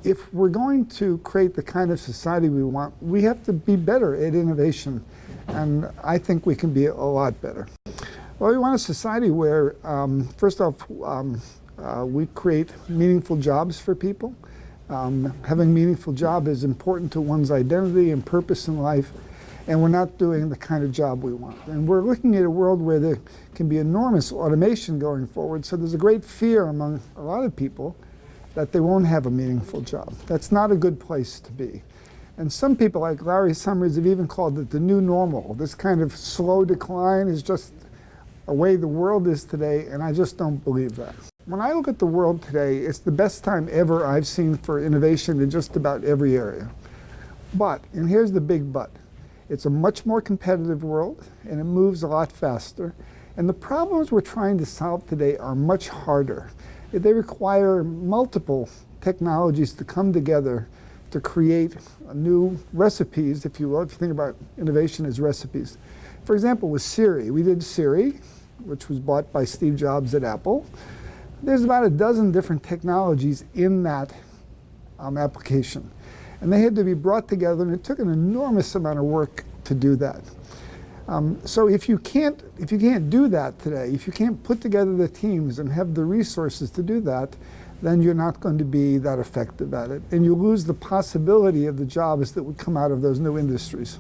if we're going to create the kind of society we want, we have to be better at innovation. And I think we can be a lot better. Well, we want a society where, first off, we create meaningful jobs for people. Having a meaningful job is important to one's identity and purpose in life, and we're not doing the kind of job we want. And we're looking at a world where there can be enormous automation going forward, so there's a great fear among a lot of people that they won't have a meaningful job. That's not a good place to be. And some people, like Larry Summers, have even called it the new normal. This kind of slow decline is just a way the world is today, and I just don't believe that. When I look at the world today, it's the best time ever I've seen for innovation in just about every area. But, and here's the big but, it's a much more competitive world, and it moves a lot faster. And the problems we're trying to solve today are much harder. They require multiple technologies to come together to create new recipes, if you will, if you think about innovation as recipes. For example, with Siri, we did Siri, which was bought by Steve Jobs at Apple. There's about a dozen different technologies in that application. And they had to be brought together, and it took an enormous amount of work to do that. So if you can't do that today, if you can't put together the teams and have the resources to do that, then you're not going to be that effective at it. And you lose the possibility of the jobs that would come out of those new industries.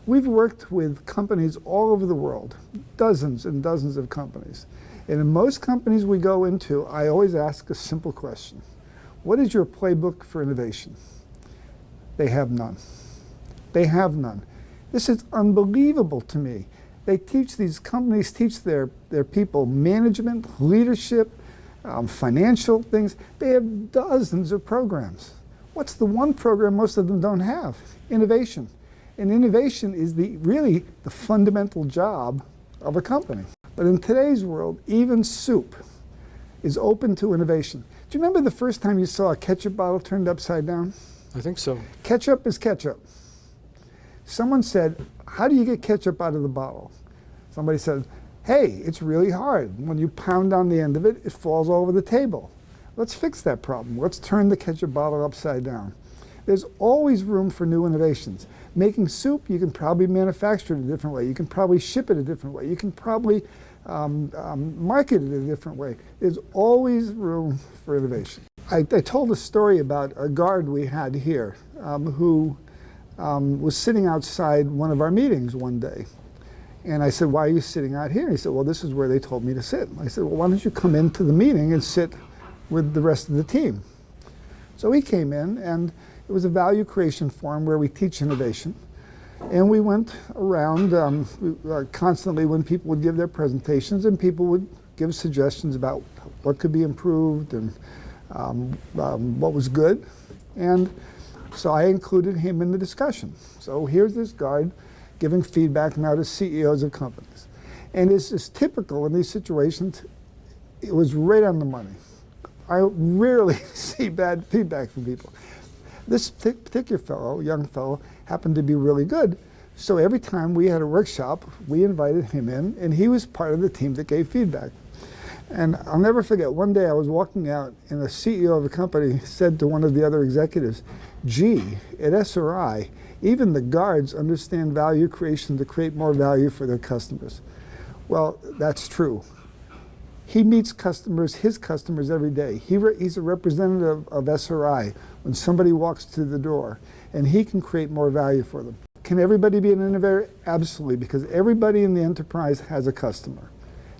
We've worked with companies all over the world, dozens and dozens of companies. And in most companies we go into, I always ask a simple question. What is your playbook for innovation? They have none. They have none. This is unbelievable to me. These companies teach their people management, leadership, financial things. They have dozens of programs. What's the one program most of them don't have? Innovation. And innovation is really the fundamental job of a company. But in today's world, even soup is open to innovation. Do you remember the first time you saw a ketchup bottle turned upside down? I think so. Ketchup is ketchup. Someone said, how do you get ketchup out of the bottle? Somebody said, hey, it's really hard. When you pound on the end of it, it falls all over the table. Let's fix that problem. Let's turn the ketchup bottle upside down. There's always room for new innovations. Making soup, you can probably manufacture it a different way. You can probably ship it a different way. You can probably market it a different way. There's always room for innovation. I told a story about a guard we had here who was sitting outside one of our meetings one day. And I said, why are you sitting out here? And he said, well, this is where they told me to sit. I said, well, why don't you come into the meeting and sit with the rest of the team? So he came in, and it was a value creation forum where we teach innovation. And we went around constantly when people would give their presentations, and people would give suggestions about what could be improved and what was good. And so I included him in the discussion. So here's this guard giving feedback now to CEOs of companies. And it's just typical in these situations, it was right on the money. I rarely see bad feedback from people. This particular fellow, young fellow, happened to be really good. So every time we had a workshop, we invited him in, and he was part of the team that gave feedback. And I'll never forget, one day I was walking out, and the CEO of a company said to one of the other executives, gee, at SRI, even the guards understand value creation to create more value for their customers. Well, that's true. He meets customers, his customers, every day. He's a representative of SRI when somebody walks through the door, and he can create more value for them. Can everybody be an innovator? Absolutely, because everybody in the enterprise has a customer.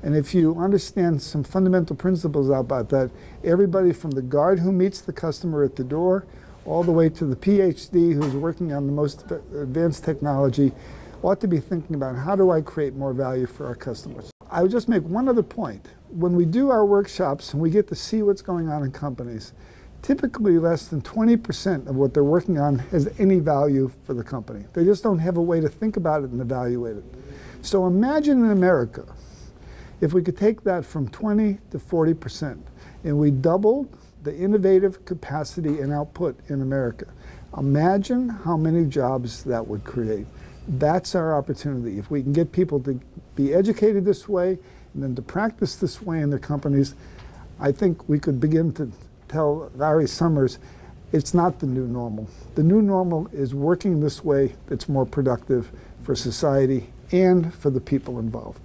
And if you understand some fundamental principles about that, everybody from the guard who meets the customer at the door, all the way to the PhD who's working on the most advanced technology, ought to be thinking about how do I create more value for our customers. I would just make one other point. When we do our workshops and we get to see what's going on in companies, typically less than 20% of what they're working on has any value for the company. They just don't have a way to think about it and evaluate it. So imagine in America, if we could take that from 20 to 40%, and we doubled the innovative capacity and output in America. Imagine how many jobs that would create. That's our opportunity. If we can get people to be educated this way and then to practice this way in their companies, I think we could begin to tell Larry Summers, It's not the new normal. The new normal is working this way that's more productive for society and for the people involved.